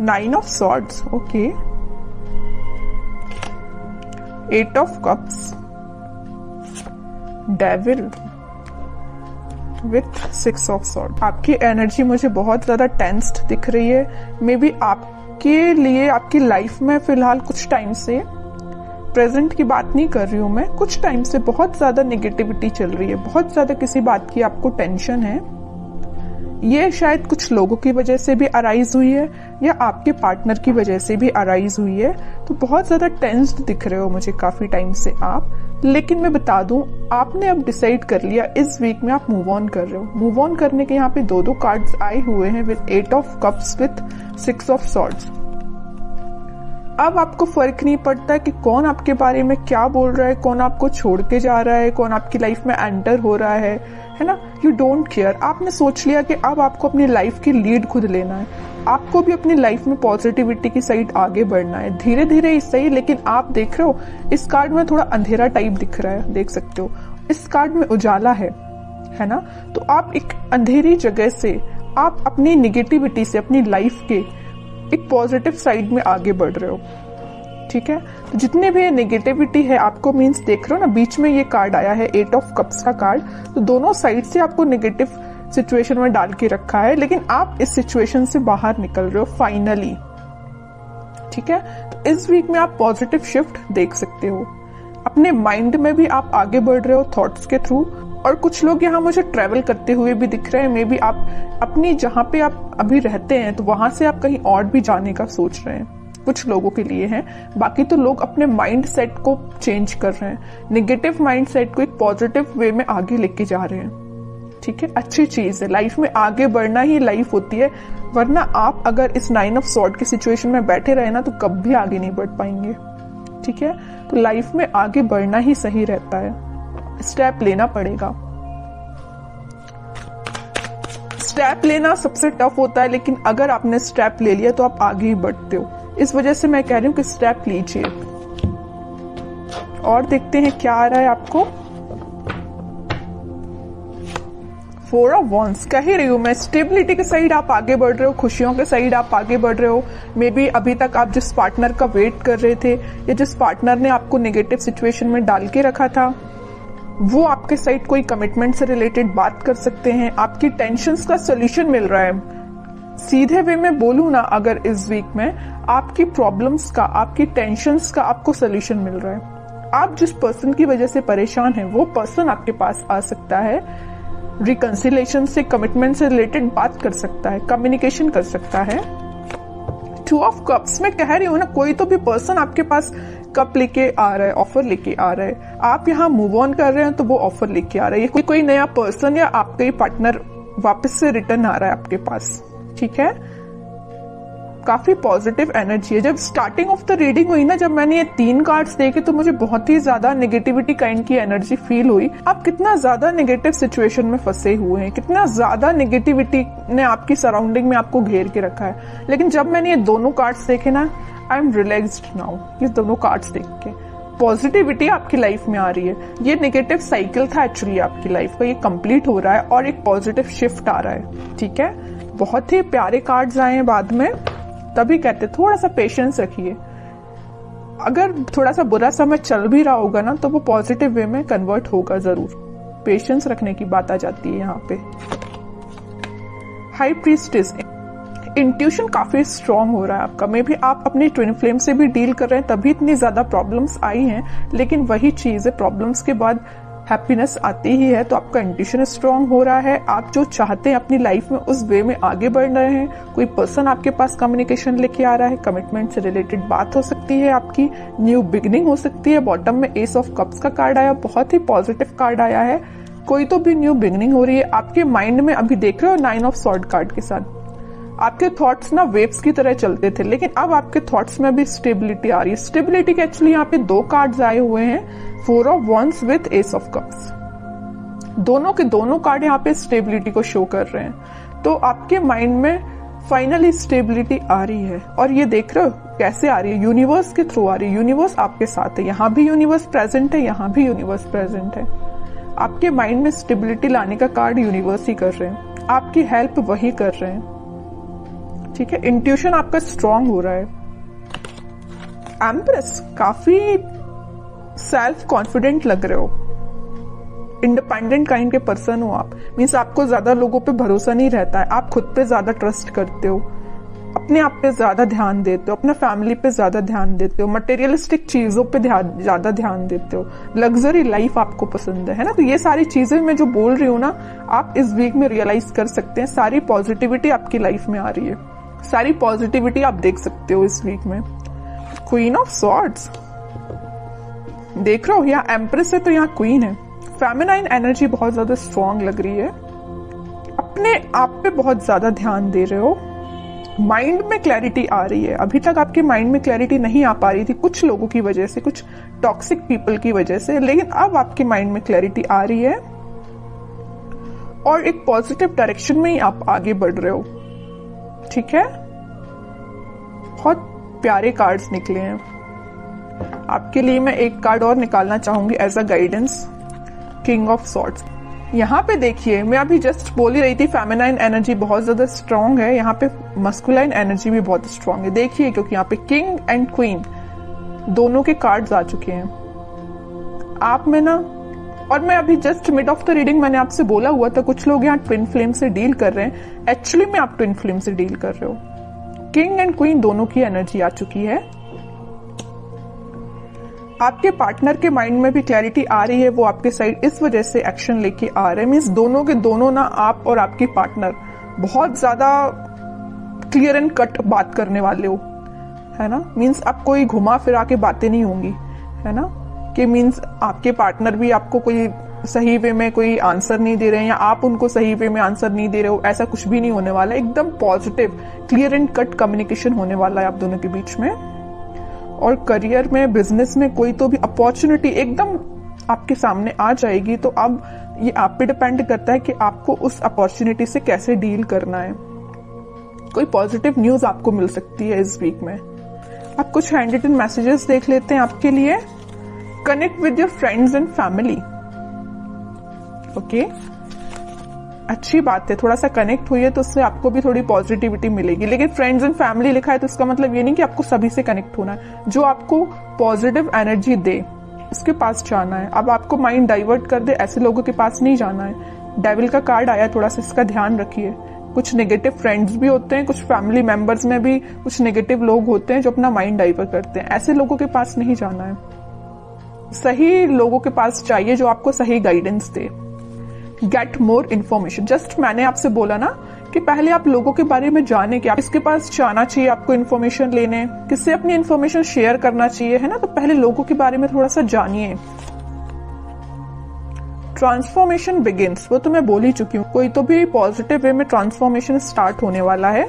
9 of swords, okay, 8 of cups, devil with 6 of sword. आपकी energy मुझे बहुत ज्यादा टेंस्ड दिख रही है। मे बी आपके लिए आपकी लाइफ में फिलहाल कुछ टाइम से, प्रेजेंट की बात नहीं कर रही हूं मैं, कुछ टाइम से बहुत ज्यादा नेगेटिविटी चल रही है, बहुत ज्यादा किसी बात की आपको टेंशन है। ये शायद कुछ लोगों की वजह से भी अराइज हुई है या आपके पार्टनर की वजह से भी अराइज हुई है। तो बहुत ज्यादा टेंस्ड दिख रहे हो मुझे काफी टाइम से आप। लेकिन मैं बता दूं, आपने अब डिसाइड कर लिया इस वीक में आप मूव ऑन कर रहे हो। मूव ऑन करने के यहाँ पे दो कार्ड्स आए हुए हैं with 8 of cups with 6 of swords. अब आपको फर्क नहीं पड़ता कि कौन आपके बारे में क्या बोल रहा है, कौन आपको छोड़ के जा रहा है, कौन आपकी लाइफ में एंटर हो रहा है ना। You don't care. आपने सोच लिया कि अब आपको अपनी लाइफ की लीड खुद लेना है। आपको भी अपनी लाइफ में पॉजिटिविटी की साइड आगे बढ़ना है, धीरे धीरे ही सही। लेकिन आप देख रहे हो इस कार्ड में थोड़ा अंधेरा टाइप दिख रहा है, देख सकते हो। इस कार्ड में उजाला है ना। तो आप एक अंधेरी जगह से, आप अपनी निगेटिविटी से अपनी लाइफ के एक पॉजिटिव साइड में आगे बढ़ रहे हो, ठीक है। तो जितने भी नेगेटिविटी है आपको, मीन्स देख रहे हो ना, बीच में ये कार्ड आया है 8 ऑफ कप्स का कार्ड। तो दोनों साइड से आपको नेगेटिव सिचुएशन में डाल के रखा है, लेकिन आप इस सिचुएशन से बाहर निकल रहे हो फाइनली, ठीक है। तो इस वीक में आप पॉजिटिव शिफ्ट देख सकते हो। अपने माइंड में भी आप आगे बढ़ रहे हो थॉट्स के थ्रू। और कुछ लोग यहाँ मुझे ट्रेवल करते हुए भी दिख रहे हैं। मे बी आप अपनी जहां पे आप अभी रहते हैं तो वहां से आप कहीं और भी जाने का सोच रहे हैं, कुछ लोगों के लिए है। बाकी तो लोग अपने माइंड सेट को चेंज कर रहे हैं, नेगेटिव माइंड सेट को एक पॉजिटिव वे में आगे लेके जा रहे हैं, ठीक है। अच्छी चीज है, लाइफ में आगे बढ़ना ही लाइफ होती है। वरना आप अगर इस 9 ऑफ सॉर्ड की सिचुएशन में बैठे रहे ना तो कभी आगे नहीं बढ़ पाएंगे, ठीक है। तो लाइफ में आगे बढ़ना ही सही रहता है, स्टेप लेना पड़ेगा। स्टेप लेना सबसे टफ होता है, लेकिन अगर आपने स्टेप ले लिया तो आप आगे ही बढ़ते हो। इस वजह से मैं कह रही हूं कि स्टेप लीजिए। और देखते हैं क्या आ रहा है आपको। 4 ऑफ वॉन्ड्स, कह ही रही हूं मैं, स्टेबिलिटी के साइड आप आगे बढ़ रहे हो, खुशियों के साइड आप आगे बढ़ रहे हो। मे बी अभी तक आप जिस पार्टनर का वेट कर रहे थे या जिस पार्टनर ने आपको नेगेटिव सिचुएशन में डाल के रखा था, वो आपके साइड कोई कमिटमेंट से रिलेटेड बात कर सकते हैं। आपकी टेंशन्स का सोल्यूशन मिल रहा है। सीधे वे में बोलूं ना, अगर इस वीक में आपकी प्रॉब्लम्स का, आपकी टेंशन्स का आपको सोल्यूशन मिल रहा है। आप जिस पर्सन की वजह से परेशान हैं, वो पर्सन आपके पास आ सकता है, रिकंसिलेशन से, कमिटमेंट से रिलेटेड बात कर सकता है, कम्युनिकेशन कर सकता है। 2 ऑफ कप्स में कह रही हूं ना, कोई तो भी पर्सन आपके पास कप लेके आ रहा है, ऑफर लेके आ रहा है। आप यहाँ मूव ऑन कर रहे हैं तो वो ऑफर लेके आ रहा है। कोई नया पर्सन या आपका ही पार्टनर वापस से रिटर्न आ रहा है आपके पास, ठीक है। काफी पॉजिटिव एनर्जी है। जब स्टार्टिंग ऑफ द रीडिंग हुई ना, जब मैंने ये 3 कार्ड्स देखे तो मुझे बहुत ही ज्यादा नेगेटिविटी काइंड की एनर्जी फील हुई। आप कितना ज्यादा नेगेटिव सिचुएशन में फंसे हुए हैं, कितना ज्यादा नेगेटिविटी ने आपकी सराउंडिंग में आपको घेर के रखा है। लेकिन जब मैंने ये दोनों कार्ड्स देखे ना, आई एम रिलैक्स्ड नाउ। ये दोनों कार्ड्स देख के पॉजिटिविटी आपकी लाइफ में आ रही है। ये नेगेटिव साइकिल था एक्चुअली आपकी लाइफ का, ये कंप्लीट हो रहा है और एक पॉजिटिव शिफ्ट आ रहा है, ठीक है। बहुत ही प्यारे कार्ड्स आए हैं बाद में, तभी कहते थोड़ा सा पेशेंस रखिए। अगर थोड़ा सा बुरा समय चल भी रहा होगा ना, तो वो पॉजिटिव वे में कन्वर्ट होगा जरूर। पेशेंस रखने की बात आ जाती है यहाँ पे। हाई प्रीस्टेस, इंट्यूशन काफी स्ट्रांग हो रहा है आपका। मे भी आप अपनी ट्विन फ्लेम से भी डील कर रहे हैं, तभी इतनी ज्यादा प्रॉब्लम्स आई हैं। लेकिन वही चीज है, प्रॉब्लम्स के बाद हैप्पीनेस आती ही है। तो आपका इंट्यूशन स्ट्रांग हो रहा है। आप जो चाहते हैं अपनी लाइफ में उस वे में आगे बढ़ रहे हैं। कोई पर्सन आपके पास कम्युनिकेशन लेके आ रहा है, कमिटमेंट से रिलेटेड बात हो सकती है, आपकी न्यू बिगिनिंग हो सकती है। बॉटम में एस ऑफ कप्स का कार्ड आया, बहुत ही पॉजिटिव कार्ड आया है। कोई तो भी न्यू बिगिनिंग हो रही है आपके माइंड में। अभी देख रहे हो 9 ऑफ सॉर्ड कार्ड के साथ आपके थॉट्स ना वेव्स की तरह चलते थे, लेकिन अब आपके थॉट्स में भी स्टेबिलिटी आ रही है। स्टेबिलिटी के एक्चुअली यहाँ पे 2 कार्ड्स आए हुए हैं, 4 of wands with S of cups. दोनों के दोनों कार्ड यहाँ पे स्टेबिलिटी को शो कर रहे हैं। तो आपके माइंड में फाइनली स्टेबिलिटी आ रही है। और ये देख रहे हो कैसे आ रही है, यूनिवर्स के थ्रू आ रही है। यूनिवर्स आपके साथ है, यहाँ भी यूनिवर्स प्रेजेंट है, यहाँ भी यूनिवर्स प्रेजेंट है। आपके माइंड में स्टेबिलिटी लाने का कार्ड यूनिवर्स ही कर रहे हैं, आपकी हेल्प वही कर रहे हैं, ठीक है, इंट्यूशन आपका स्ट्रांग हो रहा है। एम्प्रेस, काफी सेल्फ कॉन्फिडेंट लग रहे हो, इंडिपेंडेंट काइंड के पर्सन हो आप। मीन्स आपको ज्यादा लोगों पे भरोसा नहीं रहता है, आप खुद पे ज्यादा ट्रस्ट करते हो, अपने आप पे ज्यादा ध्यान देते हो, अपना फैमिली पे ज्यादा ध्यान देते हो, मटेरियलिस्टिक चीजों पे ज्यादा ध्यान देते हो, लग्जरी लाइफ आपको पसंद है ना। तो ये सारी चीजें मैं जो बोल रही हूँ ना, आप इस वीक में रियलाइज कर सकते हैं। सारी पॉजिटिविटी आपकी लाइफ में आ रही है, सारी पॉजिटिविटी आप देख सकते हो इस वीक में। क्वीन ऑफ सॉर्ड्स देख रहे हो, यहाँ एम्प्रेस है तो यहाँ क्वीन है। फेमिनाइन एनर्जी बहुत ज्यादा स्ट्रांग लग रही है, अपने आप पे बहुत ज्यादा ध्यान दे रहे हो, माइंड में क्लैरिटी आ रही है। अभी तक आपके माइंड में क्लैरिटी नहीं आ पा रही थी कुछ लोगों की वजह से, कुछ टॉक्सिक पीपल की वजह से, लेकिन अब आपके माइंड में क्लैरिटी आ रही है और एक पॉजिटिव डायरेक्शन में ही आप आगे बढ़ रहे हो। ठीक है, बहुत प्यारे कार्ड्स निकले हैं आपके लिए। मैं एक कार्ड और निकालना चाहूंगी as a guidance, king of swords. यहाँ पे देखिए, मैं अभी जस्ट बोल ही रही थी फेमिनाइन एनर्जी बहुत ज्यादा स्ट्रांग है, यहाँ पे मस्कुलाइन एनर्जी भी बहुत स्ट्रांग है। देखिए, क्योंकि यहाँ पे किंग एंड क्वीन दोनों के कार्ड्स आ चुके हैं आप में ना। और मैं अभी just mid of the reading मैंने आपसे बोला हुआ था कुछ लोग यहाँ ट्विन फ्लेम से डील कर रहे हैं, एक्चुअली में आप ट्विन फ्लेम से डील कर रहे हो। किंग एंड क्वीन दोनों की एनर्जी आ चुकी है। आपके पार्टनर के माइंड में भी क्लैरिटी आ रही है, वो आपके साइड इस वजह से एक्शन लेके आ रहे हैं। मीन्स दोनों के दोनों ना, आप और आपकी पार्टनर बहुत ज्यादा क्लियर एंड कट बात करने वाले हो, है ना। मीन्स अब कोई घुमा फिरा के बातें नहीं होंगी, है ना, कि मीन्स आपके पार्टनर भी आपको कोई सही वे में कोई आंसर नहीं दे रहे हैं या आप उनको सही वे में आंसर नहीं दे रहे हो, ऐसा कुछ भी नहीं होने वाला। एकदम positive clear and cut communication होने वाला है आप दोनों के बीच में। और करियर में, बिजनेस में कोई तो भी अपॉर्चुनिटी एकदम आपके सामने आ जाएगी। तो अब ये आप पे डिपेंड करता है कि आपको उस अपॉर्चुनिटी से कैसे डील करना है। कोई पॉजिटिव न्यूज आपको मिल सकती है इस वीक में। आप कुछ हैंड रिटन मैसेजेस देख लेते हैं आपके लिए। Connect with your friends and family. Okay, अच्छी बात है, थोड़ा सा कनेक्ट हुई है तो उससे आपको भी थोड़ी पॉजिटिविटी मिलेगी। लेकिन फ्रेंड्स एंड फैमिली लिखा है तो इसका मतलब ये नहीं कि आपको सभी से कनेक्ट होना है। जो आपको पॉजिटिव एनर्जी दे उसके पास जाना है। अब आपको माइंड डाइवर्ट कर दे ऐसे लोगों के पास नहीं जाना है। डेविल का कार्ड आया, थोड़ा सा इसका ध्यान रखिए। कुछ नेगेटिव फ्रेंड्स भी होते हैं, कुछ फैमिली मेंबर्स में भी कुछ नेगेटिव लोग होते हैं जो अपना माइंड डाइवर्ट करते हैं। ऐसे लोगों के पास नहीं जाना है, सही लोगों के पास चाहिए जो आपको सही गाइडेंस दे। Get more information. जस्ट मैंने आपसे बोला ना कि पहले आप लोगों के बारे में जाने कि आप किसके पास जाना चाहिए, आपको इन्फॉर्मेशन लेने, किससे अपनी इन्फॉर्मेशन शेयर करना चाहिए, है ना। तो पहले लोगों के बारे में थोड़ा सा जानिए। ट्रांसफॉर्मेशन बिगिंस, वो तो मैं बोल ही चुकी हूँ। कोई तो भी पॉजिटिव वे में ट्रांसफॉर्मेशन स्टार्ट होने वाला है।